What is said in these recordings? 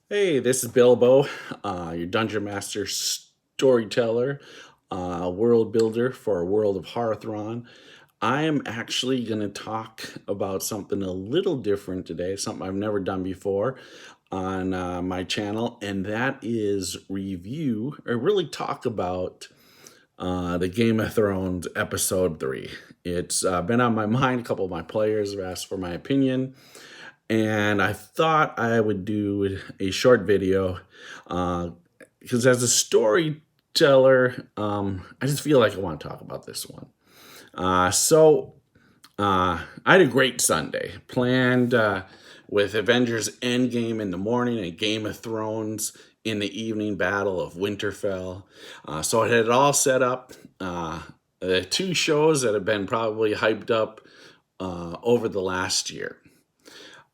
Hey, this is Bilbo, your Dungeon Master storyteller, world builder for World of Hearthron. I am actually going to talk about something a little different today, something I've never done before on my channel, and that is review or really talk about the Game of Thrones episode 3. It's been on my mind. A couple of my players have asked for my opinion, and I thought I would do a short video because as a storyteller, I just feel like I want to talk about this one. I had a great Sunday planned with Avengers Endgame in the morning and Game of Thrones in the evening, Battle of Winterfell. So I had it all set up. The two shows that have been probably hyped up over the last year.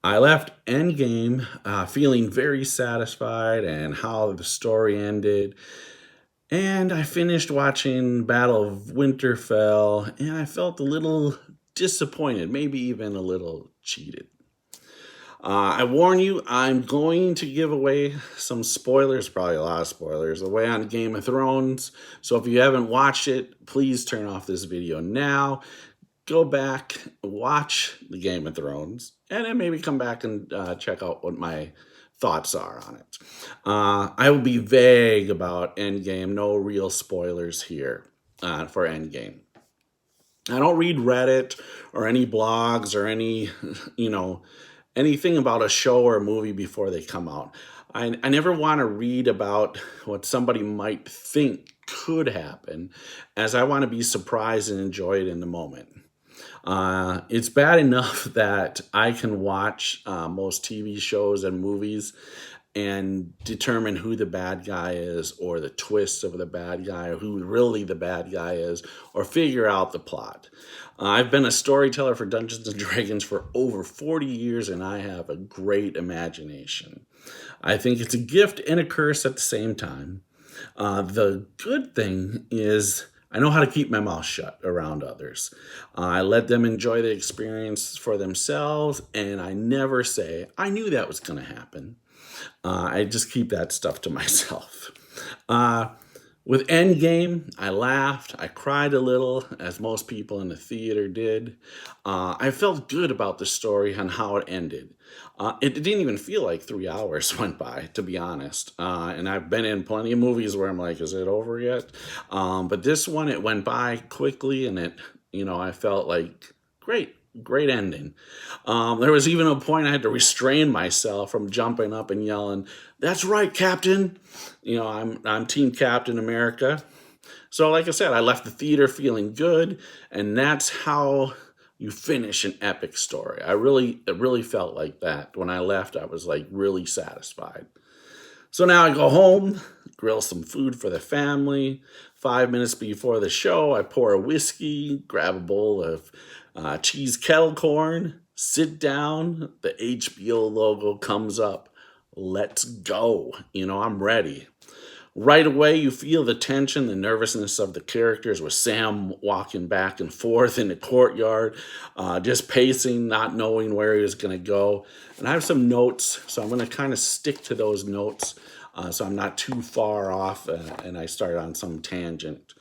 I left Endgame feeling very satisfied and how the story ended. And I finished watching Battle of Winterfell and I felt a little disappointed, maybe even a little cheated. I warn you, I'm going to give away some spoilers, probably a lot of spoilers, away on Game of Thrones. So if you haven't watched it, please turn off this video now, go back, watch the Game of Thrones, and then maybe come back and check out what my thoughts are on it. I will be vague about Endgame, no real spoilers here for Endgame. I don't read Reddit or any blogs or any, anything about a show or a movie before they come out. I never want to read about what somebody might think could happen, as I want to be surprised and enjoy it in the moment. It's bad enough that I can watch most TV shows and movies and determine who the bad guy is or the twists of the bad guy or who really the bad guy is or figure out the plot. I've been a storyteller for Dungeons and Dragons for over 40 years and I have a great imagination. I think it's a gift and a curse at the same time. The good thing is I know how to keep my mouth shut around others. I let them enjoy the experience for themselves, and I never say, I knew that was going to happen. I just keep that stuff to myself. Uh, with Endgame, I laughed, I cried a little, as most people in the theater did. I felt good about the story and how it ended. It didn't even feel like 3 hours went by, to be honest. And I've been in plenty of movies where I'm like, is it over yet? But this one, it went by quickly, and I felt like, great ending. There was even a point I had to restrain myself from jumping up and yelling, "That's right, Captain!" I'm Team Captain America. So, like I said, I left the theater feeling good, and that's how you finish an epic story. It really felt like that. When I left, I was like really satisfied. So now I go home, grill some food for the family. 5 minutes before the show, I pour a whiskey, grab a bowl of cheese kettle corn, sit down. The HBO logo comes up. Let's go. I'm ready. Right away, you feel the tension, the nervousness of the characters with Sam walking back and forth in the courtyard, just pacing, not knowing where he was going to go. And I have some notes, so I'm going to kind of stick to those notes so I'm not too far off and I start on some tangent.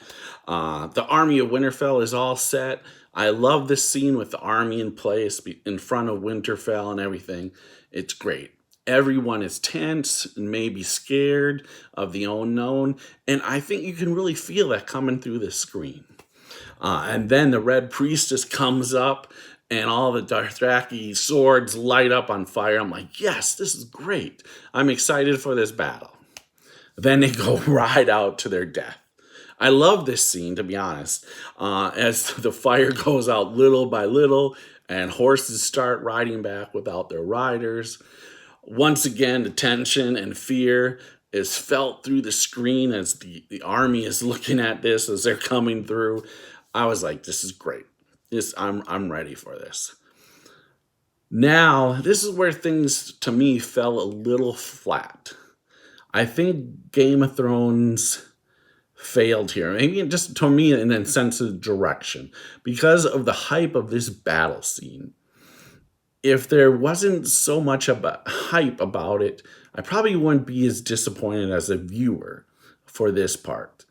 The Army of Winterfell is all set. I love this scene with the army in place in front of Winterfell and everything. It's great. Everyone is tense and maybe scared of the unknown. And I think you can really feel that coming through the screen. And then the Red Priestess comes up and all the Dothraki swords light up on fire. I'm like, yes, this is great. I'm excited for this battle. Then they go right out to their death. I love this scene, to be honest, as the fire goes out little by little and horses start riding back without their riders. Once again, the tension and fear is felt through the screen as the army is looking at this as they're coming through. I was like, this is great. I'm ready for this. Now, this is where things to me fell a little flat. I think Game of Thrones failed here. Maybe just to me in a sense of direction because of the hype of this battle scene. If there wasn't so much about hype about it, I probably wouldn't be as disappointed as a viewer for this part.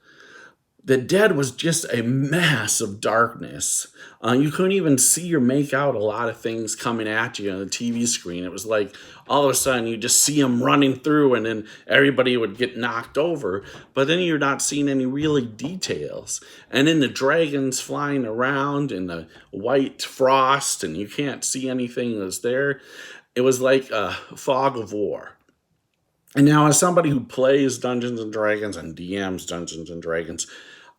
The dead was just a mass of darkness. You couldn't even see or make out a lot of things coming at you on the TV screen. It was like all of a sudden you just see them running through, and then everybody would get knocked over. But then you're not seeing any really details. And then the dragons flying around and the white frost, and you can't see anything that's there. It was like a fog of war. And now, as somebody who plays Dungeons and Dragons and DMs Dungeons and Dragons,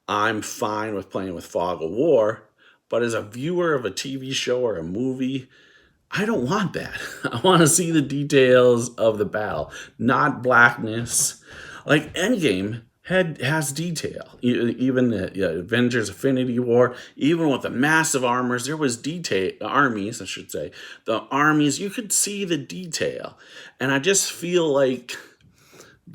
I'm fine with playing with Fog of War. But as a viewer of a TV show or a movie, I don't want that. I want to see the details of the battle, not blackness. Like Endgame has detail. Even the Avengers Affinity War, even with the massive armors, there was detail. Armies, I should say, the armies. You could see the detail, and I just feel like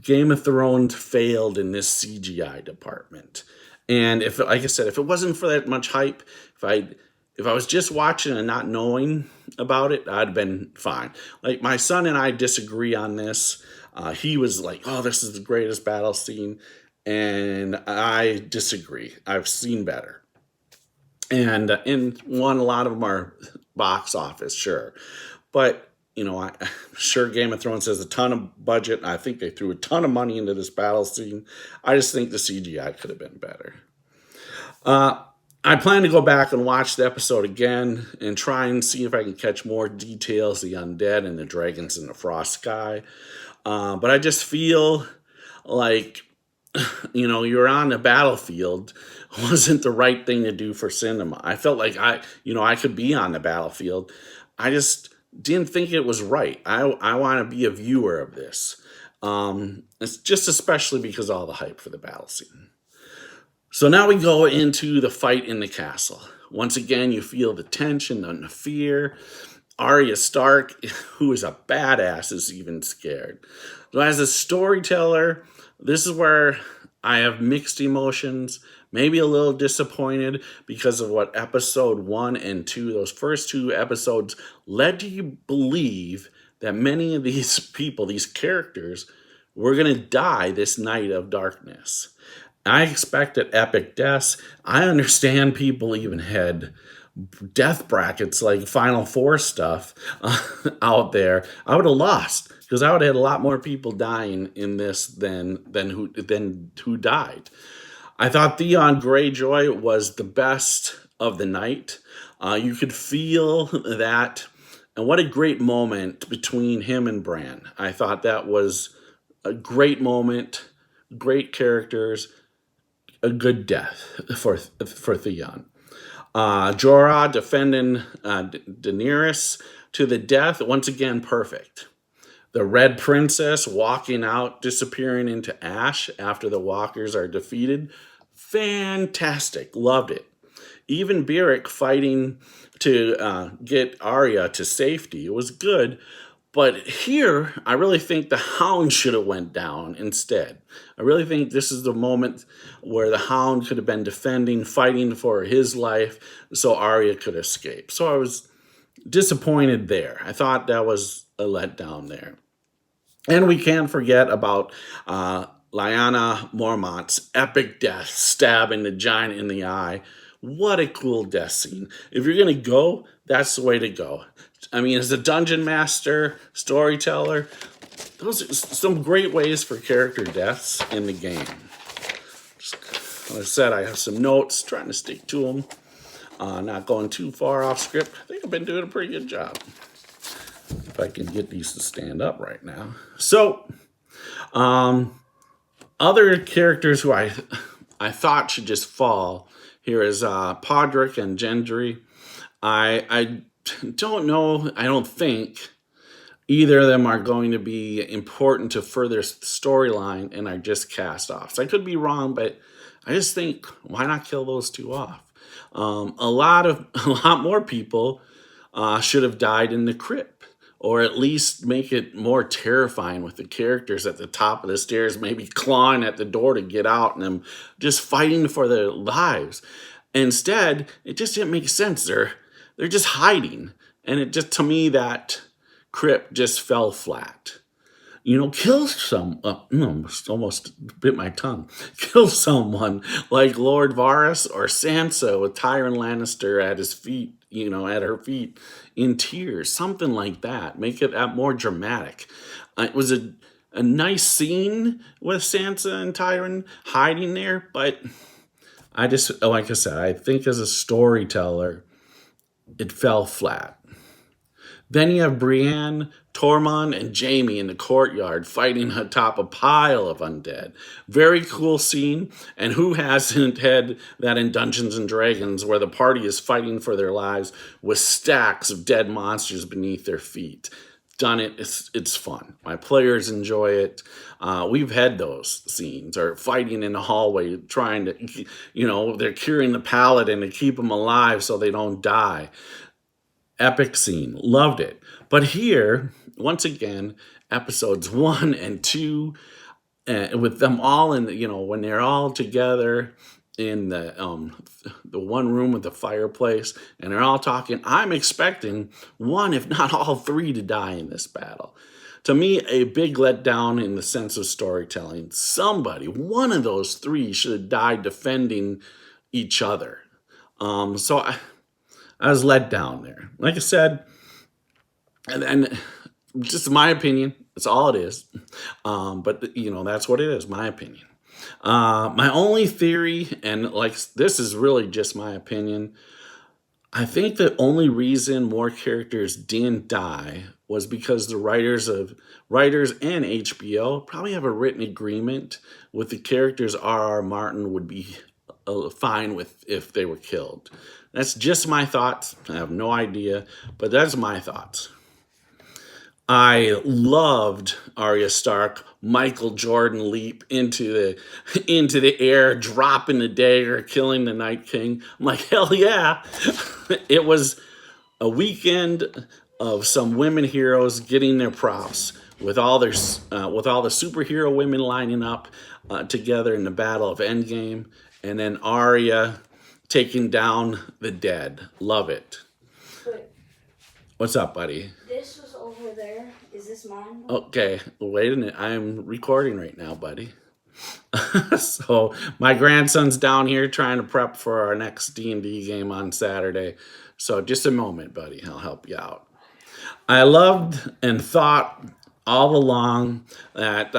Game of Thrones failed in this CGI department. And if, like I said, if it wasn't for that much hype, if I was just watching and not knowing about it, I'd been fine. Like my son and I disagree on this. He was like, "Oh, this is the greatest battle scene," and I disagree. I've seen better, and won a lot of them are box office, sure, but I'm sure Game of Thrones has a ton of budget. I think they threw a ton of money into this battle scene. I just think the CGI could have been better. Uh, I plan to go back and watch the episode again and try and see if I can catch more details, the undead and the dragons in the frost sky. But I just feel like, you're on the battlefield wasn't the right thing to do for cinema. I felt like I could be on the battlefield. I just didn't think it was right. I want to be a viewer of this. It's just especially because of all the hype for the battle scene. So now we go into the fight in the castle. Once again, you feel the tension and the fear. Arya Stark, who is a badass, is even scared. So as a storyteller, this is where I have mixed emotions, maybe a little disappointed because of what episode 1 and 2, those first 2 episodes, led you believe that many of these people, these characters, were going to die this night of darkness. I expected epic deaths. I understand people even had death brackets like Final Four stuff out there. I would have lost because I would have had a lot more people dying in this than who died. I thought Theon Greyjoy was the best of the night. You could feel that, and what a great moment between him and Bran. I thought that was a great moment, great characters, a good death for Theon. Jorah defending Daenerys to the death, once again, perfect. The Red Princess walking out, disappearing into ash after the walkers are defeated, fantastic, loved it. Even Beric fighting to get Arya to safety, it was good. But here, I really think the Hound should have went down instead. I really think this is the moment where the Hound could have been defending, fighting for his life, so Arya could escape. So I was disappointed there. I thought that was a letdown there. And we can't forget about Lyanna Mormont's epic death, stabbing the giant in the eye. What a cool death scene. If you're going to go, that's the way to go. I mean, as a dungeon master, storyteller, those are some great ways for character deaths in the game. Like I said, I have some notes, trying to stick to them, not going too far off script. I think I've been doing a pretty good job. If I can get these to stand up right now. So, other characters who I thought should just fall here is Podrick and Gendry. I don't know. I don't think either of them are going to be important to further storyline and are just cast off. So I could be wrong, but I just think, why not kill those two off? A lot more people should have died in the crypt, or at least make it more terrifying with the characters at the top of the stairs, maybe clawing at the door to get out, and them just fighting for their lives. Instead, it just didn't make sense. They're just hiding, and it just, to me, that crypt just fell flat. kill some, no, almost bit my tongue, kill someone like Lord Varys or Sansa with Tyrion Lannister at his feet, at her feet in tears, something like that. Make it more dramatic. It was a nice scene with Sansa and Tyrion hiding there, but I just, like I said, I think as a storyteller, it fell flat. Then you have Brienne, Tormund, and Jaime in the courtyard fighting atop a pile of undead. Very cool scene. And who hasn't had that in Dungeons and Dragons where the party is fighting for their lives with stacks of dead monsters beneath their feet? Done it. It's fun. My players enjoy it. We've had those scenes, or fighting in the hallway, trying to, they're curing the paladin to keep them alive so they don't die. Epic scene. Loved it. But here, once again, episodes 1 and 2, with them all in, when they're all together in the one room with the fireplace, and they're all talking, I'm expecting one, if not all three, to die in this battle. To me, a big letdown in the sense of storytelling. Somebody, one of those three, should have died defending each other. So I was let down there. Like I said, and just my opinion, that's all it is. But that's what it is, my opinion. My only theory, and this is really just my opinion, I think the only reason more characters didn't die was because the writers and HBO probably have a written agreement with the characters R.R. Martin would be fine with if they were killed. That's just my thoughts. I have no idea, but that's my thoughts. I loved Arya Stark, Michael Jordan leap into the air, dropping the dagger, killing the Night King. I'm like, hell yeah! It was a weekend of some women heroes getting their props with all the superhero women lining up together in the Battle of Endgame, and then Arya taking down the dead. Love it. Wait, What's up, buddy? this was over there. Is this mine? Okay, wait a minute. I'm recording right now, buddy. So my grandson's down here trying to prep for our next D&D game on Saturday. So just a moment, buddy. I'll help you out. I loved and thought all along that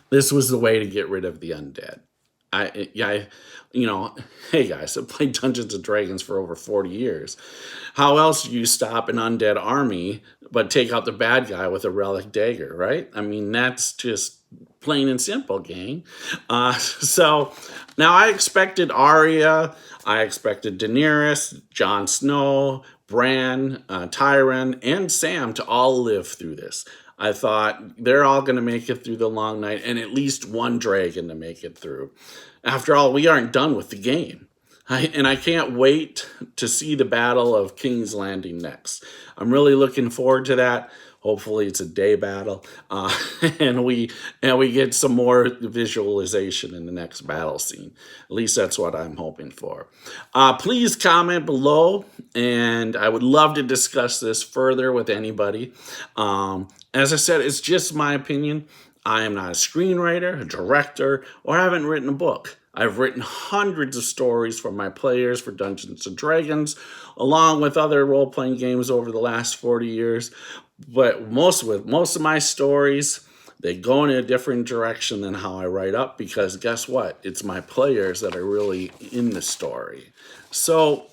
this was the way to get rid of the undead. Hey guys, I've played Dungeons and Dragons for over 40 years. How else do you stop an undead army but take out the bad guy with a relic dagger, right? I mean, that's just plain and simple, gang. So now I expected Arya, I expected Daenerys, Jon Snow, Bran, Tyrion, and Sam to all live through this. I thought they're all going to make it through the long night, and at least one dragon to make it through. After all, we aren't done with the game. I can't wait to see the Battle of King's Landing next. I'm really looking forward to that. Hopefully it's a day battle, and we get some more visualization in the next battle scene. At least that's what I'm hoping for. Please comment below, and I would love to discuss this further with anybody. As I said, it's just my opinion. I am not a screenwriter, a director, or I haven't written a book. I've written hundreds of stories for my players for Dungeons & Dragons, along with other role-playing games over the last 40 years. But most of my stories, they go in a different direction than how I write up, because guess what? It's my players that are really in the story. So,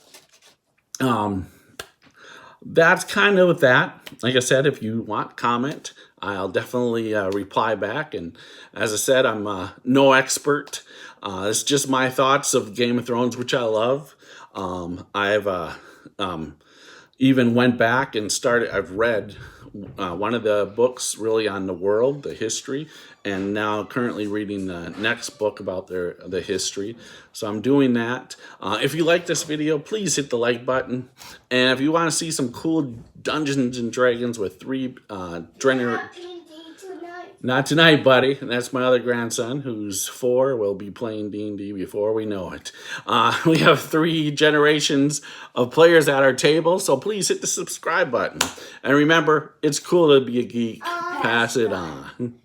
that's kind of that. Like I said, if you want comment, I'll definitely reply back. And as I said, I'm no expert. It's just my thoughts of Game of Thrones, which I love. I've even went back and I've read one of the books really on the world, the history, and now currently reading the next book about the history. So I'm doing that. If you like this video, please hit the like button. And if you want to see some cool Dungeons and Dragons with not tonight, buddy. That's my other grandson, who's 4, will be playing D&D before we know it. We have 3 generations of players at our table, so please hit the subscribe button. And remember, it's cool to be a geek. pass it on.